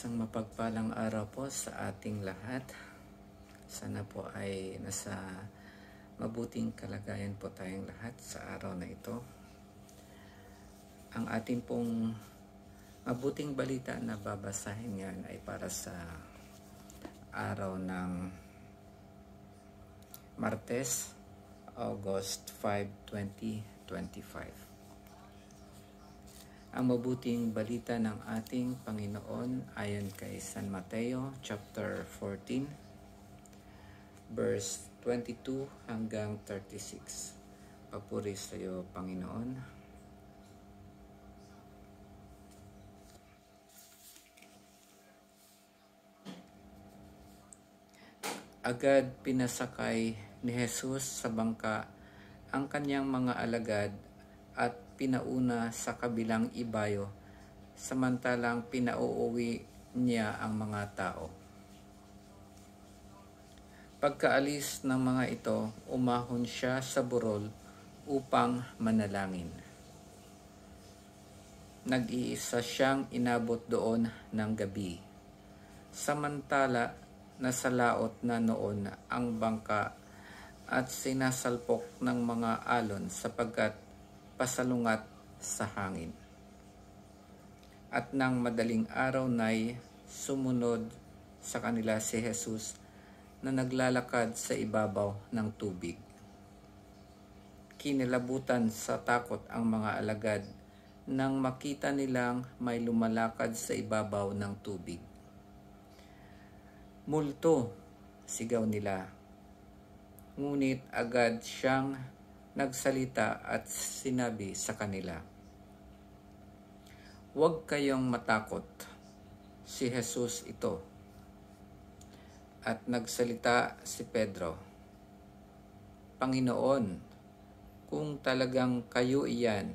Isang mapagpalang araw po sa ating lahat. Sana po ay nasa mabuting kalagayan po tayong lahat sa araw na ito. Ang ating pong mabuting balita na babasahin ngayon ay para sa araw ng Martes, August 5, 2025. Ang mabuting balita ng ating Panginoon ayon kay San Mateo chapter 14 verse 22 hanggang 36. Papuri sa iyo, Panginoon. Agad pinasakay ni Jesus sa bangka ang kanyang mga alagad at pinauna sa kabilang ibayo, samantalang pinauuwi niya ang mga tao. Pagkaalis ng mga ito, umahon siya sa burol upang manalangin. Nag-iisa siyang inabot doon ng gabi, samantala nasa laot na noon ang bangka at sinasalpok ng mga alon sapagkat pasalungat sa hangin. At nang madaling araw na'y sumunod sa kanila si Jesus na naglalakad sa ibabaw ng tubig. Kinilabutan sa takot ang mga alagad nang makita nilang may lumalakad sa ibabaw ng tubig. "Multo!" sigaw nila. Ngunit agad siyang nagsalita at sinabi sa kanila, "Huwag kayong matakot, si Jesus ito." At nagsalita si Pedro, "Panginoon, kung talagang kayo iyan,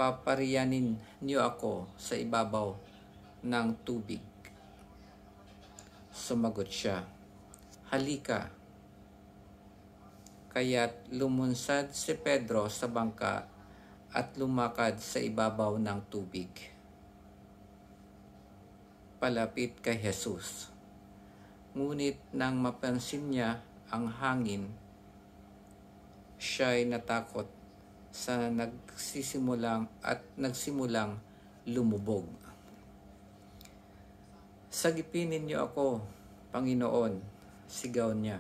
papariyanin niyo ako sa ibabaw ng tubig." Sumagot siya, "Halika." Kaya't lumunsad si Pedro sa bangka at lumakad sa ibabaw ng tubig, palapit kay Jesus. Ngunit nang mapansin niya ang hangin, siya'y natakot sa nagsimulang lumubog. "Sagipinin niyo ako, Panginoon," sigaw niya.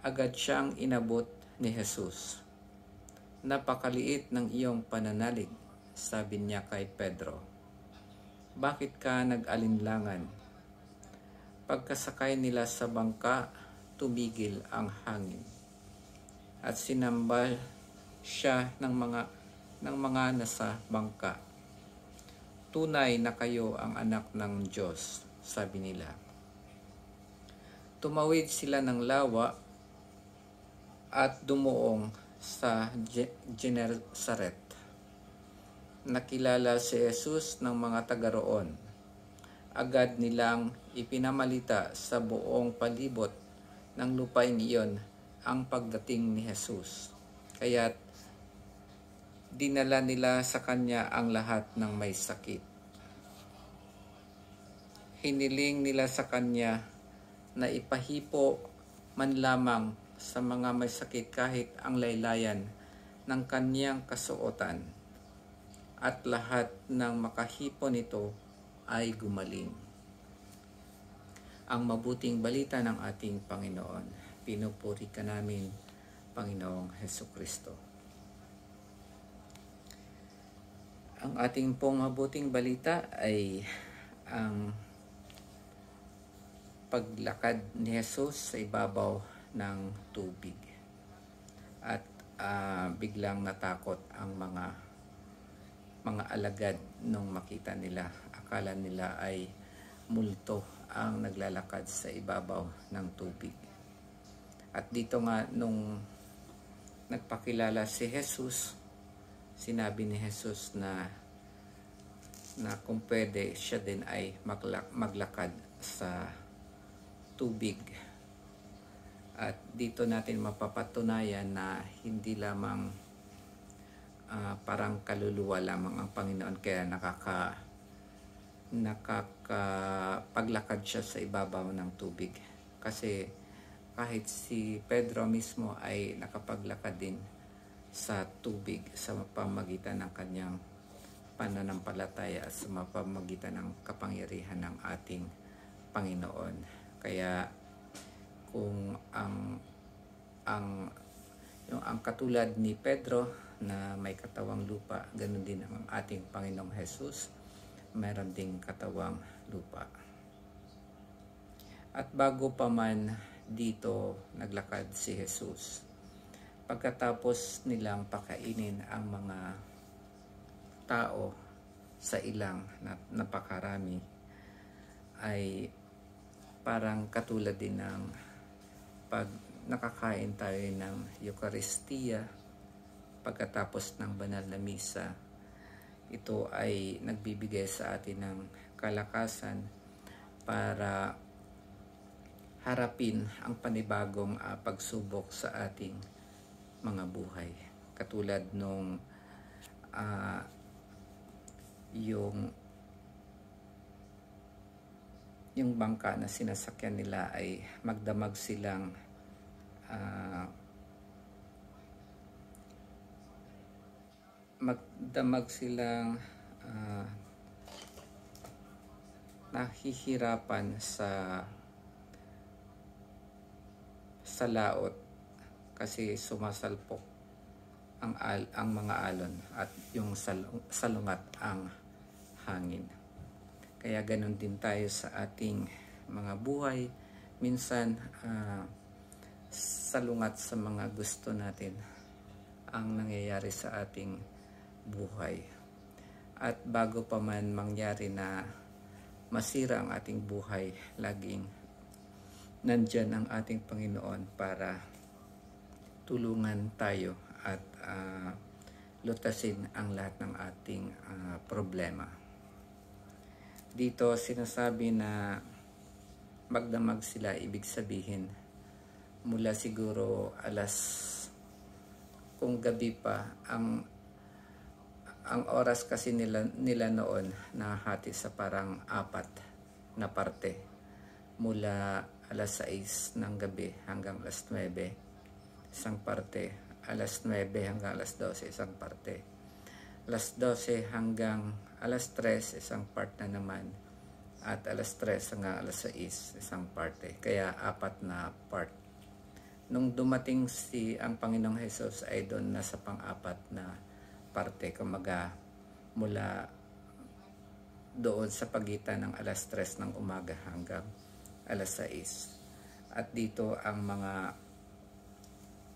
Agad siyang inabot ni Jesus. "Napakaliit ng iyong pananalig," sabi niya kay Pedro. "Bakit ka nag-alinlangan?" Pagkasakay nila sa bangka, tumigil ang hangin. At sinamba siya ng mga nasa bangka. "Tunay na kayo ang anak ng Diyos," sabi nila. Tumawid sila ng lawa at dumuong sa Genesaret. Nakilala si Jesus ng mga taga roon. Agad nilang ipinamalita sa buong palibot ng lupain iyon ang pagdating ni Jesus. Kaya't dinala nila sa kanya ang lahat ng may sakit. Hiniling nila sa kanya na ipahipo man lamang sa mga may sakit kahit ang laylayan ng kanyang kasuotan, at lahat ng makahipo nito ay gumaling. Ang mabuting balita ng ating Panginoon. Pinupuri ka namin, Panginoong Hesukristo. Ang ating pong mabuting balita ay ang paglakad ni Jesus sa ibabaw ng tubig. At biglang natakot ang mga alagad nung makita nila. Akala nila ay multo ang naglalakad sa ibabaw ng tubig. At dito nga nung nagpakilala si Jesus, sinabi ni Jesus na kung pwede siya din ay maglakad sa tubig. At dito natin mapapatunayan na hindi lamang parang kaluluwa lamang ang Panginoon, kaya nakakapaglakad siya sa ibabaw ng tubig. Kasi kahit si Pedro mismo ay nakapaglakad din sa tubig sa pamamagitan ng kanyang pananampalataya at sa pamamagitan ng kapangyarihan ng ating Panginoon. Kaya kung ang katulad ni Pedro na may katawang lupa, ganoon din ang ating Panginoong Jesus, mayroon ding katawang lupa. At bago pa man dito naglakad si Jesus, pagkatapos nilang pakainin ang mga tao sa ilang na napakarami, ay parang katulad din ng pag nakakain tayo ng Eucharistia pagkatapos ng banal na misa. Ito ay nagbibigay sa atin ng kalakasan para harapin ang panibagong pagsubok sa ating mga buhay. Katulad nung yung bangka na sinasakyan nila ay magdamag silang nahihirapan sa laot kasi sumasalpok ang mga alon at yung salungat ang hangin. Kaya ganun din tayo sa ating mga buhay. Minsan salungat sa mga gusto natin ang nangyayari sa ating buhay. At bago pa man mangyari na masira ang ating buhay, laging nandyan ang ating Panginoon para tulungan tayo at lutasin ang lahat ng ating problema. Dito sinasabi na magdamag sila, ibig sabihin mula siguro kung gabi pa, ang oras kasi nila noon nahati sa parang 4 na parte, mula 6 ng gabi hanggang 9 isang parte, 9 hanggang 12 isang parte, 12 hanggang 3 isang part na naman, at 3 hanggang 6 isang parte. Kaya 4 na part. Nung dumating ang Panginoong Jesus ay doon nasa pang-4 na parte, kumaga mula doon sa pagitan ng 3 ng umaga hanggang 6. At dito ang mga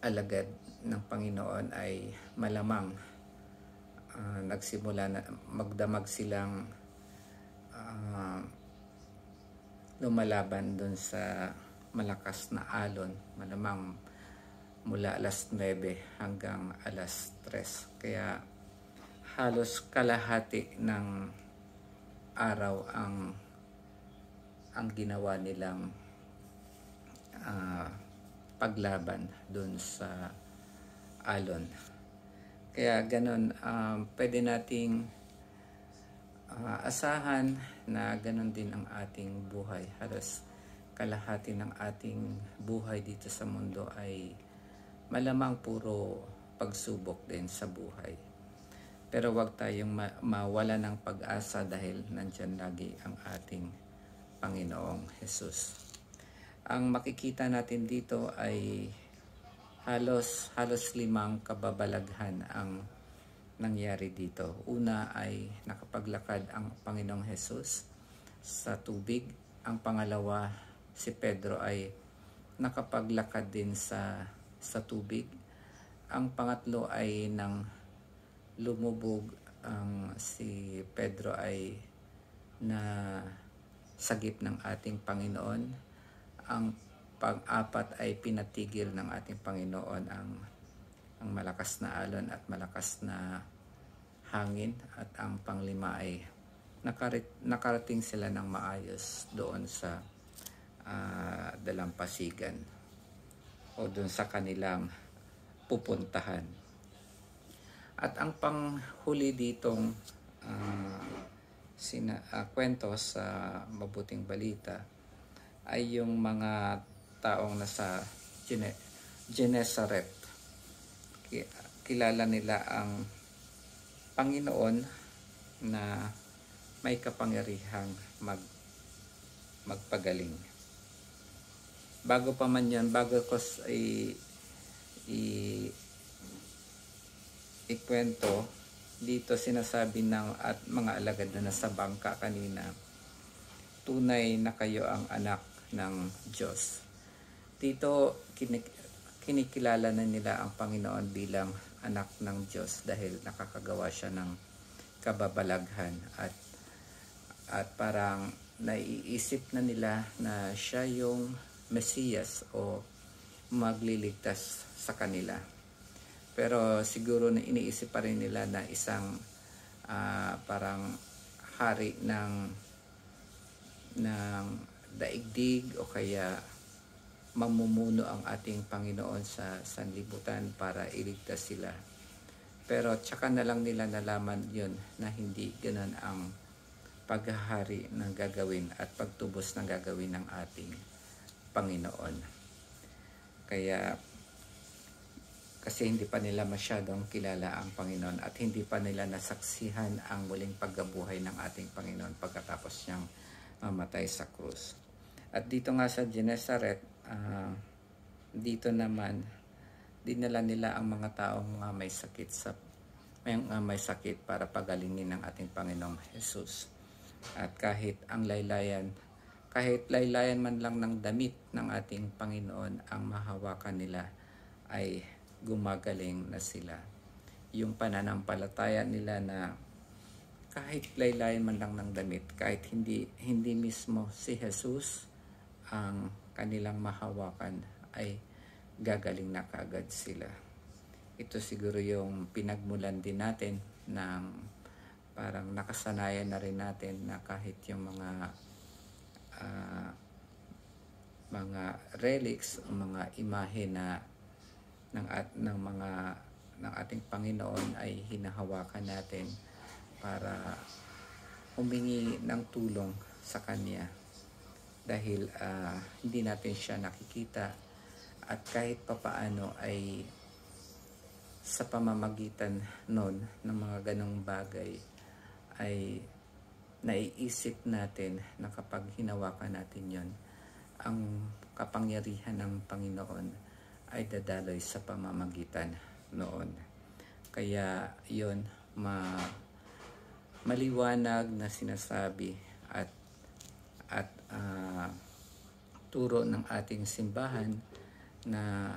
alagad ng Panginoon ay malamang nagsimula na magdamag silang lumalaban doon sa malakas na alon, malamang mula 9 hanggang 3. Kaya halos kalahati ng araw ang ginawa nilang paglaban doon sa alon. Kaya ganun, pwede nating asahan na ganun din ang ating buhay. Halos kalahati ng ating buhay dito sa mundo ay malamang puro pagsubok din sa buhay. Pero wag tayong mawala ng pag-asa dahil nandyan lagi ang ating Panginoong Jesus. Ang makikita natin dito ay halos 5 kababalaghan ang nangyari dito. Una ay nakapaglakad ang Panginoong Jesus sa tubig. Ang pangalawa, si Pedro ay nakapaglakad din sa tubig. Ang pangatlo ay nang lumubog si Pedro ay na sagip ng ating Panginoon. Ang pang-4 ay pinatigil ng ating Panginoon ang malakas na alon at malakas na hangin. At ang pang-5 ay nakarating sila ng maayos doon sa dalampasigan o doon sa kanilang pupuntahan. At ang panghuli ditong kwento sa Mabuting Balita ay yung mga taong nasa Genesaret. Kilala nila ang Panginoon na may kapangyarihang magpagaling. Bago pa man yan, bago ko ikwento, dito sinasabi ng at mga alagad na nasa bangka kanina, tunay na kayo ang anak ng Diyos. Dito kinikilala na nila ang Panginoon bilang anak ng Diyos dahil nakakagawa siya ng kababalaghan at parang naiisip na nila na siya yung Mesiyas o magliligtas sa kanila. Pero siguro na iniisip pa rin nila na isang parang hari ng daigdig o kaya mamumuno ang ating Panginoon sa sanlibutan para iligtas sila. Pero tsaka na lang nila nalaman yun na hindi ganun ang paghahari ng gagawin at pagtubos ng gagawin ng ating Panginoon. Kasi hindi pa nila masyadong kilala ang Panginoon at hindi pa nila nasaksihan ang muling pagkabuhay ng ating Panginoon pagkatapos niyang mamatay sa krus. At dito nga sa Genesaret, dito naman dinala nila ang mga taong may sakit para pagalingin ng ating Panginoong Jesus. At kahit laylayan man lang ng damit ng ating Panginoon ang mahawakan nila, ay gumagaling na sila. Yung pananampalataya nila na kahit laylayan man lang ng damit, kahit hindi mismo si Jesus ang kanilang mahawakan, ay gagaling na kaagad sila. Ito siguro yung pinagmulan din natin ng parang nakasanayan na rin natin na kahit yung mga relics o mga imahe ng ating Panginoon ay hinahawakan natin para humingi ng tulong sa Kanya dahil hindi natin siya nakikita at kahit papaano ay sa pamamagitan nun ng mga ganong bagay ay naiisip natin na kapag hinawakan natin yon, ang kapangyarihan ng Panginoon ay dadaloy sa pamamagitan noon. Kaya yon maliwanag na sinasabi at turo ng ating simbahan na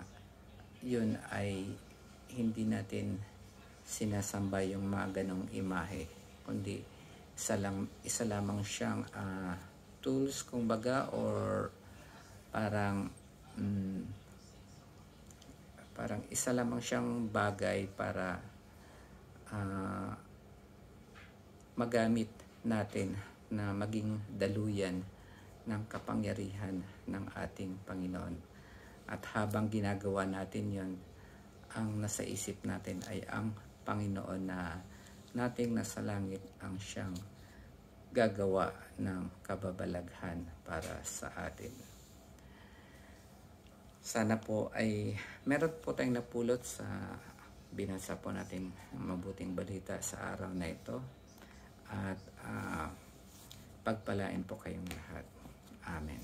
yun ay hindi natin sinasamba yung mga ganong imahe, kundi isa lamang siyang tools kumbaga, or parang isa lamang siyang bagay para magamit natin na maging daluyan ng kapangyarihan ng ating Panginoon. At habang ginagawa natin yon, ang nasa isip natin ay ang Panginoon na nating nasa langit ang siyang gagawa ng kababalaghan para sa atin. Sana po ay meron po tayong napulot sa binasa po nating mabuting balita sa araw na ito. At pagpalain po kayong lahat. Amen.